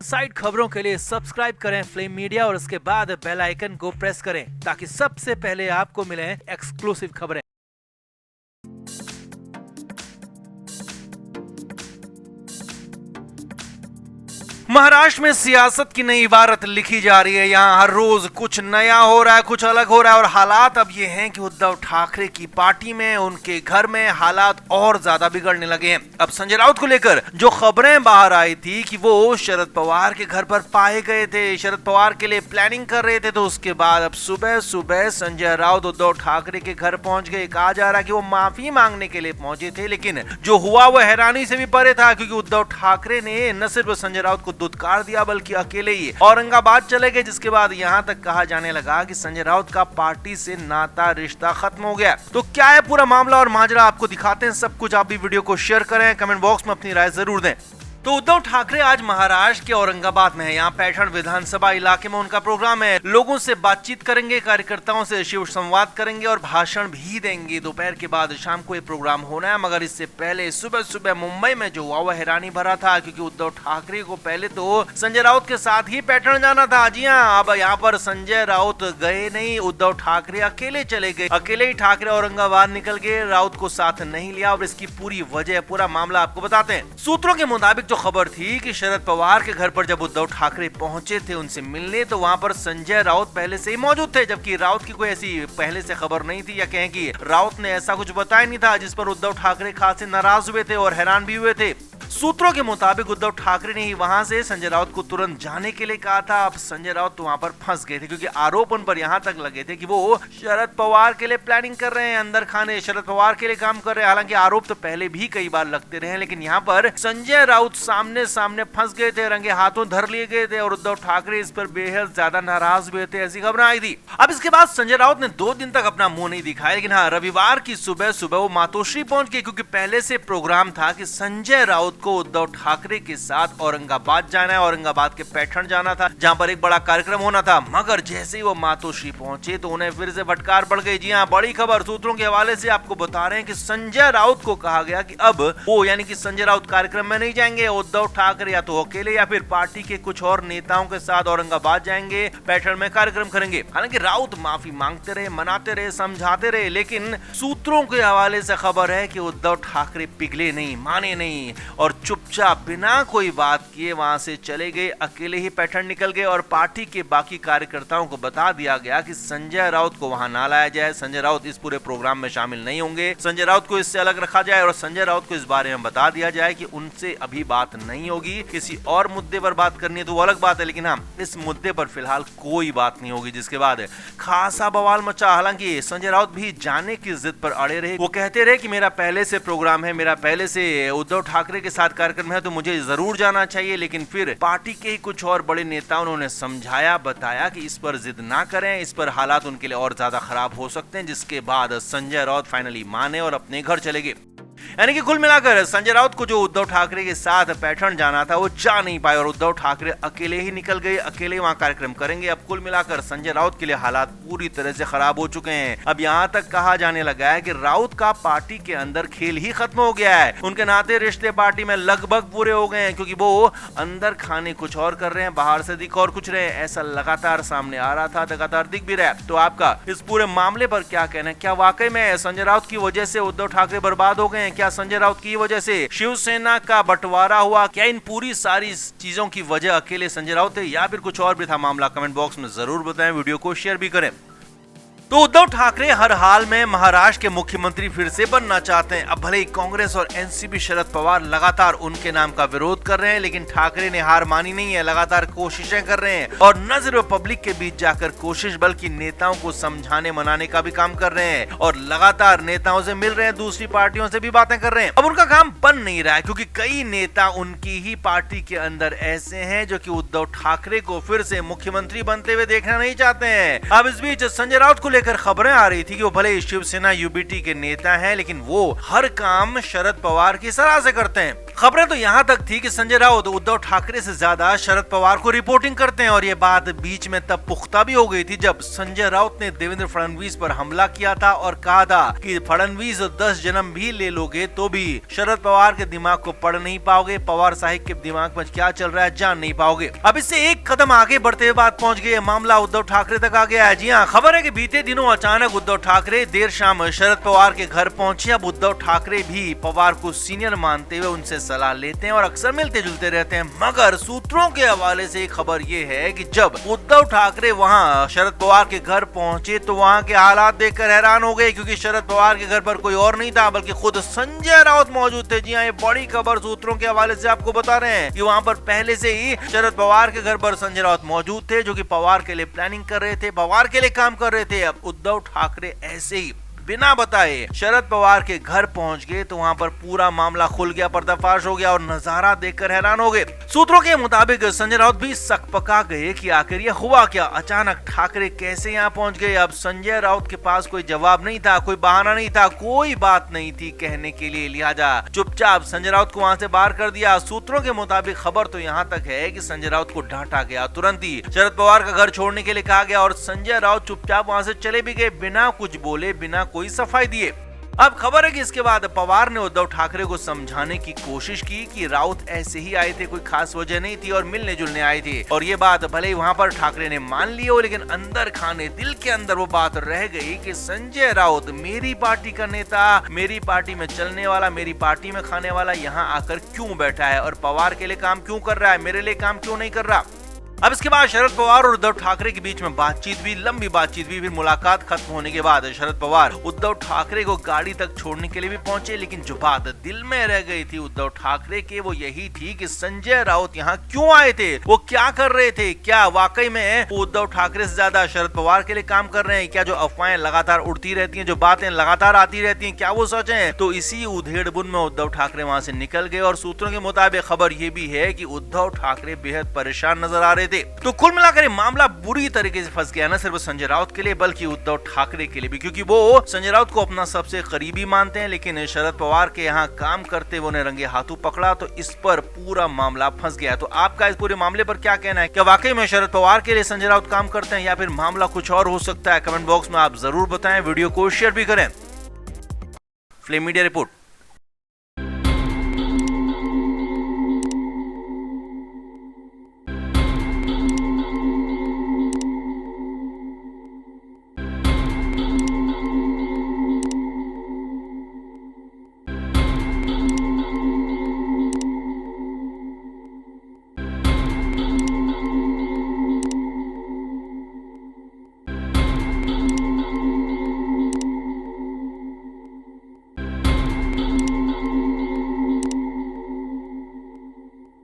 Side खबरों के लिए सब्सक्राइब करें फ्लेम मीडिया और उसके बाद बेल आइकन को प्रेस करें ताकि सबसे पहले आपको मिले एक्सक्लूसिव खबरें। महाराष्ट्र में सियासत की नई इबारत लिखी जा रही है। यहाँ हर रोज कुछ नया हो रहा है, कुछ अलग हो रहा है और हालात अब ये हैं कि उद्धव ठाकरे की पार्टी में, उनके घर में हालात और ज्यादा बिगड़ने लगे हैं। अब संजय राउत को लेकर जो खबरें बाहर आई थी कि वो शरद पवार के घर पर पाए गए थे, शरद पवार के लिए प्लानिंग कर रहे थे, तो उसके बाद अब सुबह सुबह संजय राउत उद्धव ठाकरे के घर पहुंच गए। कहा जा रहा है कि वो माफी मांगने के लिए पहुंचे थे, लेकिन जो हुआ वो हैरानी से भी परे था, क्योंकि उद्धव ठाकरे ने न सिर्फ संजय राउत को दुत्कार दिया बल्कि अकेले ही औरंगाबाद चले गए, जिसके बाद यहां तक कहा जाने लगा कि संजय राउत का पार्टी से नाता रिश्ता खत्म हो गया। तो क्या है पूरा मामला और माजरा, आपको दिखाते हैं सब कुछ। आप भी वीडियो को शेयर करें, कमेंट बॉक्स में अपनी राय जरूर दें। तो उद्धव ठाकरे आज महाराष्ट्र के औरंगाबाद में है। यहाँ पैठण विधानसभा इलाके में उनका प्रोग्राम है। लोगों से बातचीत करेंगे, कार्यकर्ताओं से शिव संवाद करेंगे और भाषण भी देंगे। दोपहर के बाद शाम को ये प्रोग्राम होना है, मगर इससे पहले सुबह सुबह मुंबई में जो हुआ वह हैरानी भरा था, क्योंकि उद्धव ठाकरे को पहले तो संजय राउत के साथ ही पैठण जाना था। जी हाँ, अब यहाँ पर संजय राउत गए नहीं, उद्धव ठाकरे अकेले चले गए। अकेले ही ठाकरे औरंगाबाद निकल गए, राउत को साथ नहीं लिया। और इसकी पूरी वजह, पूरा मामला आपको बताते हैं। सूत्रों के मुताबिक खबर थी कि शरद पवार के घर पर जब उद्धव ठाकरे पहुंचे थे उनसे मिलने, तो वहां पर संजय राउत पहले से ही मौजूद थे, जबकि राउत की कोई ऐसी पहले से खबर नहीं थी, या कहें कि राउत ने ऐसा कुछ बताया नहीं था, जिस पर उद्धव ठाकरे खासे नाराज हुए थे और हैरान भी हुए थे। सूत्रों के मुताबिक उद्धव ठाकरे ने ही वहां से संजय राउत को तुरंत जाने के लिए कहा था। अब संजय राउत तो वहां पर फंस गए थे, क्योंकि आरोप उन पर यहां तक लगे थे कि वो शरद पवार के लिए प्लानिंग कर रहे हैं, अंदर खाने शरद पवार के लिए काम कर रहे हैं। हालांकि आरोप तो पहले भी कई बार लगते रहे, लेकिन यहाँ पर संजय राउत सामने सामने फंस गए थे, रंगे हाथों धर लिए गए थे और उद्धव ठाकरे इस पर बेहद ज्यादा नाराज हुए थे, ऐसी खबरें आई थी। अब इसके बाद संजय राउत ने 2 दिन तक अपना मुंह नहीं दिखाया, लेकिन हाँ, रविवार की सुबह सुबह वो मातोश्री पहुंच गए, क्योंकि पहले से प्रोग्राम था कि संजय राउत को उद्धव ठाकरे के साथ औरंगाबाद जाना है, औरंगाबाद के पैठण जाना था, जहां पर एक बड़ा कार्यक्रम होना था। मगर जैसे ही वो मातोश्री पहुंचे तो उन्हें फिर से फटकार पड़ गई। जी हां, बड़ी खबर सूत्रों के हवाले से आपको बता रहे हैं कि संजय राउत को कहा गया कि अब वो, यानी कि संजय राउत कार्यक्रम में नहीं जाएंगे। उद्धव ठाकरे या तो अकेले या फिर पार्टी के कुछ और नेताओं के साथ औरंगाबाद जाएंगे, पैठण में कार्यक्रम करेंगे। हालांकि राउत माफी मांगते रहे, मनाते रहे, समझाते रहे, लेकिन सूत्रों के हवाले से खबर है कि उद्धव ठाकरे पिघले नहीं, माने नहीं और चुपचाप बिना कोई बात किए वहां से चले गए, अकेले ही पैठण निकल गए। और पार्टी के बाकी कार्यकर्ताओं को बता दिया गया कि संजय राउत को वहां ना लाया जाए, संजय राउत इस पूरे प्रोग्राम में शामिल नहीं होंगे, संजय राउत को इससे अलग रखा जाए और संजय राउत को इस बारे में बता दिया जाए कि उनसे अभी बात नहीं होगी, किसी और मुद्दे पर बात करनी है तो वो अलग बात है, लेकिन हाँ, इस मुद्दे पर फिलहाल कोई बात नहीं होगी। जिसके बाद खासा बवाल मचा। हालांकि संजय राउत भी जाने की जिद पर अड़े रहे। वो कहते रहे कि मेरा पहले से प्रोग्राम है, मेरा पहले से उद्धव ठाकरे के साथ कार्यक्रम है, तो मुझे जरूर जाना चाहिए। लेकिन फिर पार्टी के ही कुछ और बड़े नेताओं ने उन्हें समझाया, बताया कि इस पर जिद ना करें, इस पर हालात उनके लिए और ज्यादा खराब हो सकते हैं। जिसके बाद संजय राउत फाइनली माने और अपने घर चले गए। यानी कि कुल मिलाकर संजय राउत को जो उद्धव ठाकरे के साथ पैठण जाना था वो जा नहीं पाए और उद्धव ठाकरे अकेले ही निकल गए, अकेले वहां कार्यक्रम करेंगे। अब कुल मिलाकर संजय राउत के लिए हालात पूरी तरह से खराब हो चुके हैं। अब यहां तक कहा जाने लगा है कि राउत का पार्टी के अंदर खेल ही खत्म हो गया है। उनके नाते रिश्ते पार्टी में लगभग पूरे हो गए हैं, क्योंकि वो अंदर खाने कुछ और कर रहे हैं, बाहर से दिख और कुछ रहे हैं। ऐसा लगातार सामने आ रहा था, लगातार दिख भी रहा है। तो आपका इस पूरे मामले पर क्या कहना है? क्या वाकई में संजय राउत की वजह से उद्धव ठाकरे बर्बाद हो गए हैं? क्या संजय राउत की वजह से शिवसेना का बंटवारा हुआ? क्या इन पूरी सारी चीजों की वजह अकेले संजय राउत है या फिर कुछ और भी था मामला? कमेंट बॉक्स में जरूर बताएं, वीडियो को शेयर भी करें। तो उद्धव ठाकरे हर हाल में महाराष्ट्र के मुख्यमंत्री फिर से बनना चाहते हैं। अब भले ही कांग्रेस और एनसीपी शरद पवार लगातार उनके नाम का विरोध कर रहे हैं, लेकिन ठाकरे ने हार मानी नहीं है, लगातार कोशिशें कर रहे हैं और न सिर्फ पब्लिक के बीच जाकर कोशिश, बल्कि नेताओं को समझाने मनाने का भी काम कर रहे हैं और लगातार नेताओं से मिल रहे हैं, दूसरी पार्टियों से भी बातें कर रहे हैं। अब उनका काम बन नहीं रहा है, क्योंकि कई नेता उनकी ही पार्टी के अंदर ऐसे हैं जो कि उद्धव ठाकरे को फिर से मुख्यमंत्री बनते हुए देखना नहीं चाहते हैं। अब इस बीच संजय राउत को लेकर खबरें आ रही थी कि वो भले ही शिवसेना यूबीटी के नेता हैं, लेकिन वो हर काम शरद पवार की सलाह से करते हैं। खबरें तो यहाँ तक थी कि संजय राउत उद्धव ठाकरे से ज्यादा शरद पवार को रिपोर्टिंग करते हैं और ये बात बीच में तब पुख्ता भी हो गई थी जब संजय राउत ने देवेंद्र फडणवीस पर हमला किया था और कहा था कि फडणवीस 10 जन्म भी ले लोगे तो भी शरद पवार के दिमाग को पढ़ नहीं पाओगे, पवार साहिब के दिमाग में क्या चल रहा है जान नहीं पाओगे। अब इससे एक कदम आगे बढ़ते हुए बात पहुंच गई, मामला उद्धव ठाकरे तक आ गया है। जी हाँ, खबर है कि बीते दिनों अचानक उद्धव ठाकरे देर शाम शरद पवार के घर पहुंचे। अब उद्धव ठाकरे भी पवार को सीनियर मानते हुए उनसे सलाह लेते हैं और अक्सर मिलते जुलते रहते हैं, मगर सूत्रों के हवाले से एक खबर ये है कि जब उद्धव ठाकरे वहां शरद पवार के घर पहुंचे तो वहां के हालात देखकर हैरान हो गए, क्योंकि शरद पवार के घर पर कोई और नहीं था बल्कि खुद संजय राउत मौजूद थे। जी हाँ, ये बड़ी खबर सूत्रों के हवाले से आपको बता रहे हैं कि वहां पर पहले से ही शरद पवार के घर पर संजय राउत मौजूद थे, जो कि पवार के लिए प्लानिंग कर रहे थे, पवार के लिए काम कर रहे थे। अब उद्धव ठाकरे ऐसे ही बिना बताए शरद पवार के घर पहुंच गए तो वहां पर पूरा मामला खुल गया, पर्दाफाश हो गया और नजारा देखकर हैरान हो गए। सूत्रों के मुताबिक संजय राउत भी सकपका गए कि आखिर ये हुआ क्या, अचानक ठाकरे कैसे यहाँ पहुंच गए। अब संजय राउत के पास कोई जवाब नहीं था, कोई बहाना नहीं था, कोई बात नहीं थी कहने के लिए, लिहाजा चुपचाप संजय राउत को वहां से बाहर कर दिया। सूत्रों के मुताबिक खबर तो यहाँ तक है कि संजय राउत को डांटा गया, तुरंत ही शरद पवार का घर छोड़ने के लिए कहा गया और संजय राउत चुपचाप वहां से चले भी गए, बिना कुछ बोले, बिना कोई सफाई दिए। अब खबर है कि इसके बाद पवार ने उद्धव ठाकरे को समझाने की कोशिश की कि राउत ऐसे ही आए थे, कोई खास वजह नहीं थी और मिलने जुलने आए थे। और ये बात भले ही वहां पर ठाकरे ने मान ली हो, लेकिन अंदर खाने दिल के अंदर वो बात रह गई कि संजय राउत मेरी पार्टी का नेता, मेरी पार्टी में चलने वाला, मेरी पार्टी में खाने वाला यहाँ आकर क्यों बैठा है और पवार के लिए काम क्यों कर रहा है, मेरे लिए काम क्यों नहीं कर रहा। अब इसके बाद शरद पवार और उद्धव ठाकरे के बीच में बातचीत भी, लंबी बातचीत भी। फिर मुलाकात खत्म होने के बाद शरद पवार उद्धव ठाकरे को गाड़ी तक छोड़ने के लिए भी पहुंचे, लेकिन जो बात दिल में रह गई थी उद्धव ठाकरे के, वो यही थी कि संजय राउत यहाँ क्यों आए थे, वो क्या कर रहे थे, क्या वाकई में वो उद्धव ठाकरे से ज्यादा शरद पवार के लिए काम कर रहे हैं, क्या जो अफवाहें लगातार उड़ती रहती हैं, जो बातें लगातार आती रहती हैं, क्या वो सच है। तो इसी उधेड़-बुन में उद्धव ठाकरे वहां से निकल गए और सूत्रों के मुताबिक खबर ये भी है कि उद्धव ठाकरे बेहद परेशान नजर आ रहे थे। तो कुल मिलाकर मामला बुरी तरीके से फंस गया, न सिर्फ संजय राउत के लिए बल्कि उद्धव ठाकरे के लिए भी, क्योंकि वो संजय राउत को अपना सबसे करीबी मानते हैं, लेकिन शरद पवार के यहाँ काम करते हुए उन्हें रंगे हाथों पकड़ा तो इस पर पूरा मामला फंस गया। तो आपका इस पूरे मामले पर क्या कहना है, क्या वाकई में शरद पवार के लिए संजय राउत काम करते हैं या फिर मामला कुछ और हो सकता है? कमेंट बॉक्स में आप जरूर बताएं, वीडियो को शेयर भी करें। Flame media report.